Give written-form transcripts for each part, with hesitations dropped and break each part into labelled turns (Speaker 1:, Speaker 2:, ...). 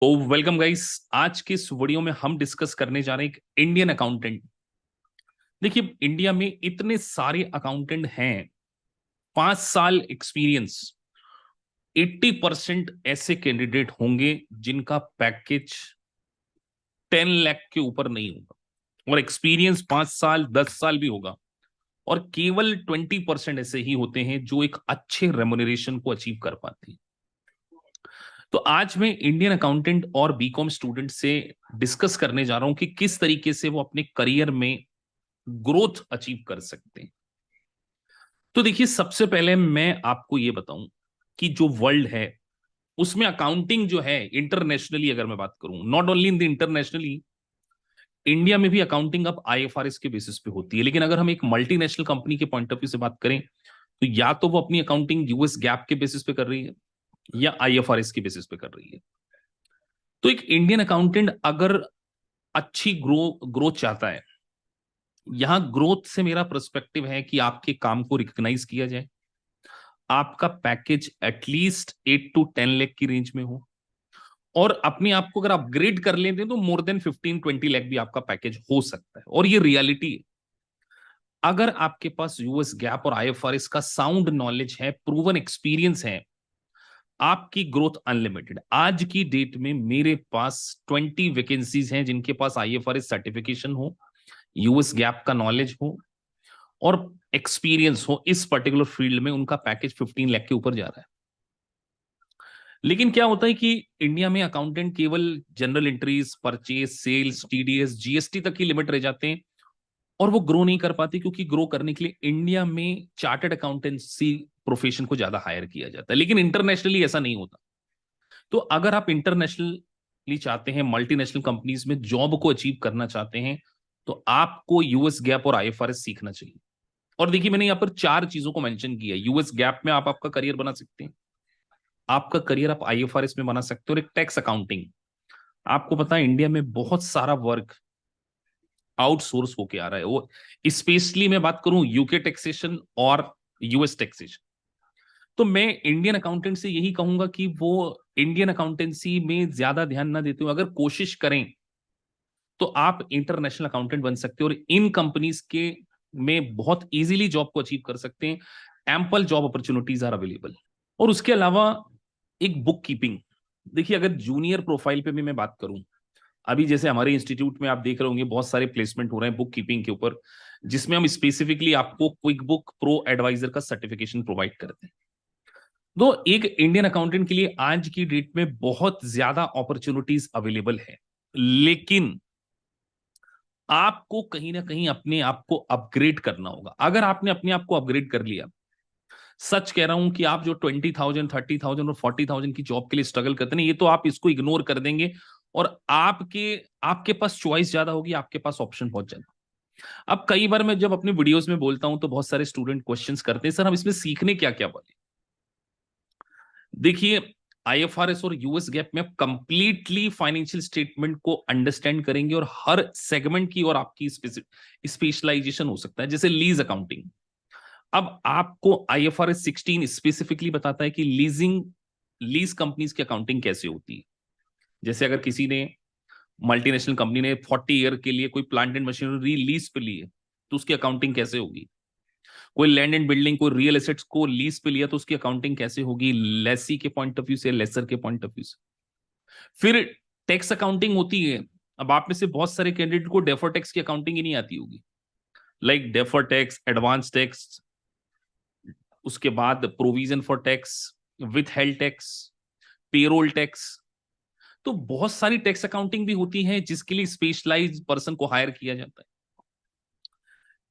Speaker 1: तो welcome guys. आज के इस वीडियो में हम डिस्कस करने जा रहे हैं एक इंडियन अकाउंटेंट। देखिए, इंडिया में इतने सारे अकाउंटेंट हैं, 5 साल एक्सपीरियंस। 80% ऐसे कैंडिडेट होंगे जिनका पैकेज 10 लाख के ऊपर नहीं होगा, और एक्सपीरियंस 5 साल 10 साल भी होगा। और केवल 20% ऐसे ही होते हैं जो एक अच्छे रेमुनरेशन को अचीव कर पाते हैं। तो आज मैं इंडियन अकाउंटेंट और बीकॉम स्टूडेंट से डिस्कस करने जा रहा हूं कि किस तरीके से वो अपने करियर में ग्रोथ अचीव कर सकते हैं। तो देखिए, सबसे पहले मैं आपको ये बताऊं कि जो वर्ल्ड है उसमें अकाउंटिंग जो है इंटरनेशनली, अगर मैं बात करूं, not only in the internationally, India में भी अकाउंटिंग अब आईएफआरएस के बेसिस पे होती है। लेकिन अगर हम एक मल्टीनेशनल कंपनी के पॉइंट ऑफ व्यू से बात करें, तो या तो वो अपनी अकाउंटिंग यूएस गैप के बेसिस पे कर रही है या आईएफआरएस के बेसिस पे कर रही है। तो एक इंडियन अकाउंटेंट अगर अच्छी ग्रोथ चाहता है, यहां ग्रोथ से मेरा पर्सपेक्टिव है कि आपके काम को रिकॉग्नाइज किया जाए, आपका पैकेज एटलीस्ट 8 to 10 लाख की रेंज में हो, और अपने आप को अगर अपग्रेड कर लेते हैं तो मोर देन 15-20 लाख भी आपका पैकेज हो सकता है। और ये रियलिटी है। अगर आपके पास यूएस गैप और आईएफआरएस का साउंड नॉलेज है, प्रूवन एक्सपीरियंस है, आपकी ग्रोथ अनलिमिटेड। आज की डेट में मेरे पास 20 वैकेंसीज हैं जिनके पास आईएफआरएस सर्टिफिकेशन हो, यूएस गैप का नॉलेज हो और एक्सपीरियंस हो इस पर्टिकुलर फील्ड में। उनका पैकेज 15 लाख के ऊपर जा रहा है। लेकिन क्या होता है कि इंडिया में अकाउंटेंट केवल general entries, purchase, sales, TDS, GST तक ही लिमिट रह जाते हैं, और वो ग्रो नहीं कर पाते, क्योंकि ग्रो करने के लिए इंडिया में चार्टर्ड अकाउंटेंसी प्रोफेशन को ज्यादा हायर किया जाता है। लेकिन इंटरनेशनली ऐसा नहीं होता। तो अगर आप इंटरनेशनली चाहते हैं, मल्टीनेशनल कंपनीज में जॉब को अचीव करना चाहते हैं, तो आपको यूएस गैप और आईएफआरएस सीखना चाहिए। और देखिए, मैंने यहां पर 4 चीजों को मेंशन किया है। यूएस गैप में आप आपका करियर बना सकते हैं, आपका करियर आप आईएफआरएस में बना सकते हो, और एक टैक्स अकाउंटिंग। आपको पता है इंडिया में बहुत सारा वर्क आउटसोर्स होके आ रहा है। वो स्पेशली मैं बात करूं यूके टैक्सेशन और यूएस टैक्सेशन। तो मैं इंडियन अकाउंटेंट से यही कहूंगा कि वो इंडियन अकाउंटेंसी में ज्यादा ध्यान ना देते हुए अगर कोशिश करें, तो आप इंटरनेशनल अकाउंटेंट बन सकते हो और इन कंपनीज के में बहुत इजीली जॉब को अचीव कर सकते हैं। Ample job opportunities are available. और उसके अलावा एक बुक कीपिंग। देखिए, अगर जूनियर प्रोफाइल पे भी मैं बात करूं, अभी जैसे हमारे इंस्टीट्यूट में आप देख रहे होंगे बहुत सारे प्लेसमेंट हो रहे हैं बुक कीपिंग के ऊपर, जिसमें हम स्पेसिफिकली आपको क्विक बुक प्रो एडवाइजर का सर्टिफिकेशन प्रोवाइड करते हैं। तो एक इंडियन अकाउंटेंट के लिए आज की डेट में बहुत ज्यादा अपॉर्चुनिटीज अवेलेबल है। लेकिन आपको कहीं ना कहीं अपने आप को अपग्रेड करना होगा। अगर आपने अपने आप को अपग्रेड कर लिया, सच कह रहा हूं कि आप जो 20,000, 30,000 और 40,000 की जॉब के लिए स्ट्रगल करते हैं, ये तो आप इसको इग्नोर कर देंगे, और आपके आपके पास चॉइस ज्यादा होगी, आपके पास ऑप्शन बहुत ज्यादा। अब कई बार मैं जब अपने वीडियोस में बोलता हूं तो बहुत सारे स्टूडेंट क्वेश्चंस करते हैं, सर हम इसमें सीखने क्या क्या वाले। देखिए, आईएफआरएस और यूएस गैप में आप कंप्लीटली फाइनेंशियल स्टेटमेंट को अंडरस्टैंड करेंगे, और हर सेगमेंट की और आपकी स्पेशलाइजेशन हो सकता है। जैसे लीज अकाउंटिंग, अब आपको आईएफआरएस 16 स्पेसिफिकली बताता है कि लीज कंपनीज की अकाउंटिंग कैसे होती है। जैसे अगर किसी ने, मल्टीनेशनल कंपनी ने 40 ईयर के लिए कोई प्लांट एंड मशीनरी लीज पे लिए, तो उसकी अकाउंटिंग कैसे होगी। कोई लैंड एंड बिल्डिंग, कोई रियल एसेट्स को लीज पे लिया, तो उसकी अकाउंटिंग कैसे होगी, लेसी के पॉइंट ऑफ व्यू से, लेसर के पॉइंट ऑफ व्यू से। फिर टैक्स अकाउंटिंग होती है। अब आप में से बहुत सारे कैंडिडेट को डेफर टैक्स की अकाउंटिंग ही नहीं आती होगी, like defer tax, advance tax, उसके बाद provision for tax, with held tax, payroll tax. तो बहुत सारी टैक्स अकाउंटिंग भी होती है जिसके लिए स्पेशलाइज्ड पर्सन को हायर किया जाता है।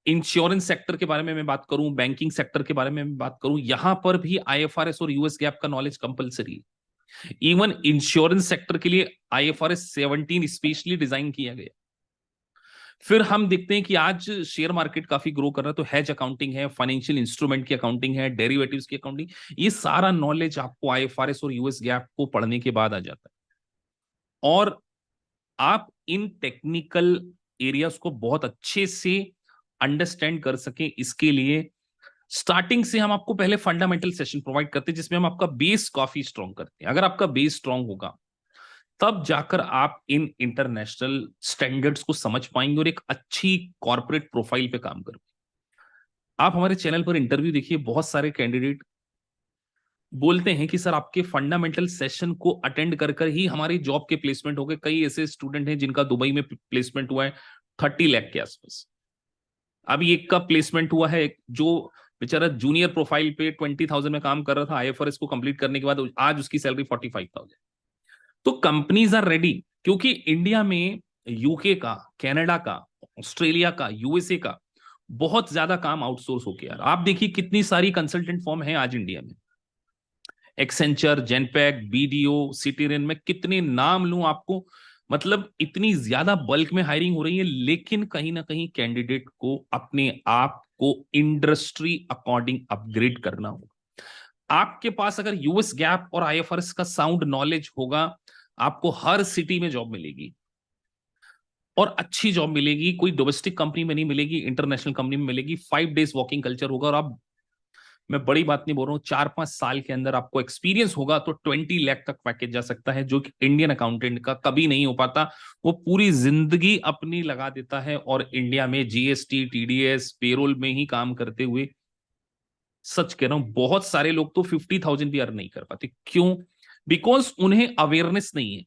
Speaker 1: इंश्योरेंस सेक्टर के बारे में मैं बात करूं, बैंकिंग सेक्टर के बारे में मैं बात करूं, यहां पर भी आईएफआरएस और यूएस गैप का नॉलेज कंपलसरी है। इवन इंश्योरेंस सेक्टर के लिए आईएफआरएस 17 स्पेशली डिजाइन किया गया। फिर हम देखते हैं कि आज शेयर मार्केट काफी ग्रो कर रहा है, तो हेज अकाउंटिंग है, फाइनेंशियल इंस्ट्रूमेंट की अकाउंटिंग है, डेरिवेटिव्स की अकाउंटिंग। ये सारा नॉलेज आपको आईएफआरएस और यूएस गैप को पढ़ने के बाद आ जाता है। और आप इन टेक्निकल एरियाज को बहुत अच्छे से अंडरस्टैंड कर सके, इसके लिए स्टार्टिंग से हम आपको पहले फंडामेंटल सेशन प्रोवाइड करते हैं, जिसमें हम आपका बेस काफी स्ट्रॉन्ग करते हैं। अगर आपका बेस स्ट्रॉन्ग होगा, तब जाकर आप इन इंटरनेशनल स्टैंडर्ड्स को समझ पाएंगे और एक अच्छी कॉर्पोरेट प्रोफाइल पे काम करोगे। आप हमारे चैनल पर इंटरव्यू देखिए, बहुत सारे कैंडिडेट बोलते हैं कि सर आपके फंडामेंटल सेशन को अटेंड कर कर ही हमारी जॉब के प्लेसमेंट हो गए। कई ऐसे स्टूडेंट हैं जिनका दुबई में प्लेसमेंट हुआ है 30 लाख के आसपास। अभी एक का प्लेसमेंट हुआ है जो बेचारा जूनियर प्रोफाइल पे 20,000 में काम कर रहा था, आईएफआरएस को कंप्लीट करने के बाद आज उसकी सैलरी 45,000। तो कंपनीज आर रेडी, क्योंकि इंडिया में यूके का, कनाडा का, ऑस्ट्रेलिया का, यूएसए का बहुत ज्यादा काम आउटसोर्स हो गया। आप देखिए कितनी सारी कंसल्टेंट फॉर्म है आज इंडिया में, एक्सेंचर, जेनपैक, बीडीओ, सिटीरेन में कितने नाम लूं आपको। मतलब इतनी ज्यादा बल्क में हायरिंग हो रही है, लेकिन कहीं ना कहीं कैंडिडेट को अपने आप को इंडस्ट्री अकॉर्डिंग अपग्रेड करना होगा। आपके पास अगर यूएस गैप और आईएफआरएस का साउंड नॉलेज होगा, आपको हर सिटी में जॉब मिलेगी और अच्छी जॉब मिलेगी। कोई डोमेस्टिक कंपनी में नहीं मिलेगी, इंटरनेशनल कंपनी में मिलेगी। 5 डेज वॉकिंग कल्चर होगा और आप, मैं बड़ी बात नहीं बोल रहा हूं, 4-5 साल के अंदर आपको एक्सपीरियंस होगा तो 20 लाख तक पैकेज जा सकता है, जो कि इंडियन अकाउंटेंट का कभी नहीं हो पाता। वो पूरी जिंदगी अपनी लगा देता है और इंडिया में जीएसटी, टीडीएस, पेरोल में ही काम करते हुए, सच कह रहा हूं, बहुत सारे लोग तो 50,000 भी अर्न नहीं कर पाते। क्यों? बिकॉज उन्हें अवेयरनेस नहीं है।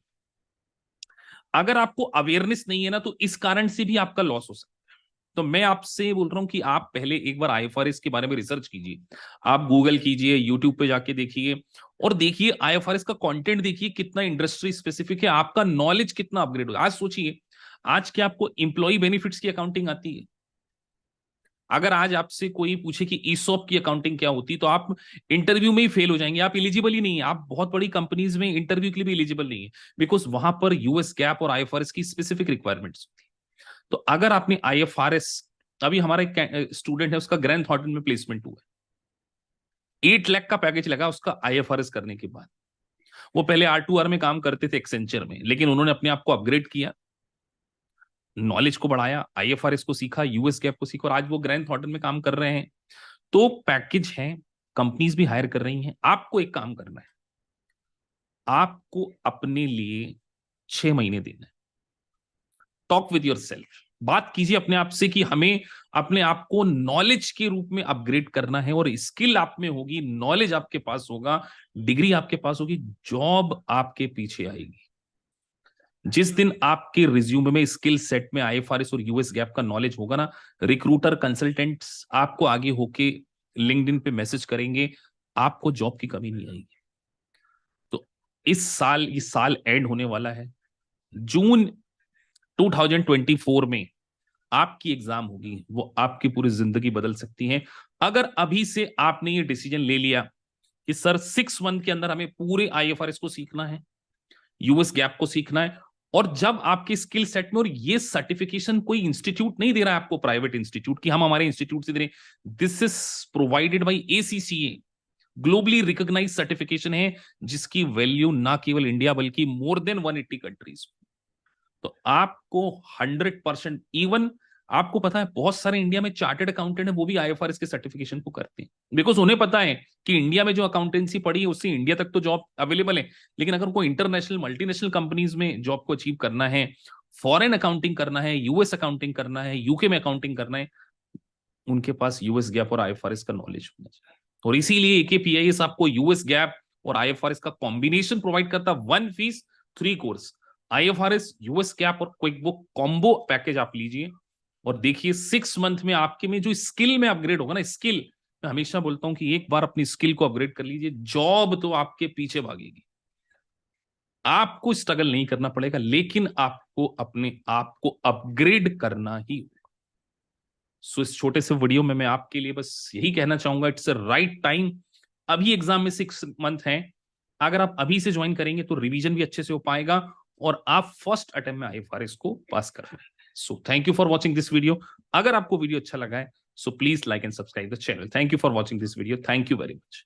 Speaker 1: अगर आपको अवेयरनेस नहीं है ना, तो इस कारण से भी आपका लॉस हो सकता है। तो मैं आपसे बोल रहा हूं कि आप पहले एक बार आईएफआरएस के बारे में रिसर्च कीजिए। आप गूगल कीजिए, यूट्यूब पे जाके देखिए और देखिए आईएफआरएस का कंटेंट, देखिए कितना इंडस्ट्री स्पेसिफिक है, आपका नॉलेज कितना अपग्रेड होगा। आज सोचिए, आज क्या आपको इंप्लॉय बेनिफिट्स की अकाउंटिंग आती है? अगर आज आपसे कोई पूछे कि ईसॉप की अकाउंटिंग क्या होती, तो आप इंटरव्यू में ही फेल हो जाएंगे। आप एलिजिबल ही नहीं है, आप बहुत बड़ी कंपनीज में इंटरव्यू के लिए भी एलिजिबल नहीं है, बिकॉज वहां पर यूएस गैप और आईएफआरएस की स्पेसिफिक रिक्वायरमेंट्स होती है। तो अगर आपने आईएफआरएस, अभी हमारा एक स्टूडेंट है, उसका ग्रैंड थॉर्टन में प्लेसमेंट हुआ है, 8 लाख का पैकेज लगा उसका आईएफआरएस करने के बाद। वो पहले R2R में काम करते थे एक्सेंचर में, लेकिन उन्होंने अपने आप को अपग्रेड किया, नॉलेज को बढ़ाया, आईएफआरएस को सीखा, यूएस गैप को सीखा और आज वो ग्रैंड थॉर्टन में काम कर रहे हैं। तो पैकेज है, कंपनीज भी हायर कर रही हैं। आपको एक काम करना है, आपको अपने लिए 6 महीने देना है। टॉक विद योर सेल्फ, बात कीजिए अपने आप से कि हमें अपने आप को नॉलेज के रूप में अपग्रेड करना है। और स्किल आप में होगी, नॉलेज आपके पास होगा, डिग्री आपके पास होगी, जॉब आपके पीछे आएगी। जिस दिन आपके रिज्यूमे में, स्किल सेट में आईएफआरएस और यूएस गैप का नॉलेज होगा ना, रिक्रूटर, कंसल्टेंट्स आपको आगे होके लिंक्डइन पे मैसेज करेंगे, आपको जॉब की कमी नहीं आएगी। तो इस साल एंड होने वाला है, जून 2024 में आपकी एग्जाम होगी, वो आपकी पूरी जिंदगी बदल सकती है। अगर अभी से आपने ये डिसीजन ले लिया कि सर 6 मंथ के अंदर हमें पूरे आईएफआरएस को सीखना है, यूएस गैप को सीखना है, और जब आपके स्किल सेट में, और ये सर्टिफिकेशन कोई इंस्टीट्यूट नहीं दे रहा है आपको, प्राइवेट इंस्टीट्यूट की हम हमारे इंस्टीट्यूट से दे रहे हैं, this is provided by ACCA, globally recognise certification है, जिसकी वैल्यू ना केवल इंडिया बल्कि मोर देन 180 कंट्रीज। तो आपको 100%, इवन आपको पता है बहुत सारे इंडिया में चार्टर्ड अकाउंटेंट है, वो भी आईएफआरएस के सर्टिफिकेशन को करते हैं, बिकॉज उन्हें पता है कि इंडिया में जो अकाउंटेंसी पढ़ी है उससे इंडिया तक तो जॉब अवेलेबल है, लेकिन अगर उनको इंटरनेशनल, मल्टीनेशनल कंपनीज में जॉब को अचीव करना है, फॉरेन अकाउंटिंग करना है, यूएस अकाउंटिंग करना है, यूके में अकाउंटिंग करना है, उनके पास यूएस गैप और आईएफआरएस का नॉलेज होना चाहिए। और इसीलिए एकेपीआईएस आपको यूएस गैप और आईएफआरएस का कॉम्बिनेशन प्रोवाइड करता है, 1 fees 3 course. IFRS, US gap और क्विक बुक कॉम्बो पैकेज आप लीजिए और देखिए 6 मंथ में आपके में जो स्किल में अपग्रेड होगा ना, स्किल, मैं हमेशा बोलता हूं कि एक बार अपनी स्किल को अपग्रेड कर लीजिए, जॉब तो आपके पीछे भागेगी। आपको स्ट्रगल नहीं करना पड़ेगा, लेकिन आपको अपने आप को अपग्रेड करना ही। सो इस छोटे से वीडियो में मैं आपके लिए बस यही कहना चाहूंगा, इट्स अ राइट टाइम। अभी एग्जाम में 6 मंथ है, अगर आप अभी से ज्वाइन करेंगे तो रिवीजन भी अच्छे से हो पाएगा और आप फर्स्ट अटेम्प्ट में आईएफआरएस को पास कर पाएंगे। So thank you for watching this video. अगर आपको वीडियो अच्छा लगा है, so please like and subscribe the channel. Thank you for watching this video. Thank you very much.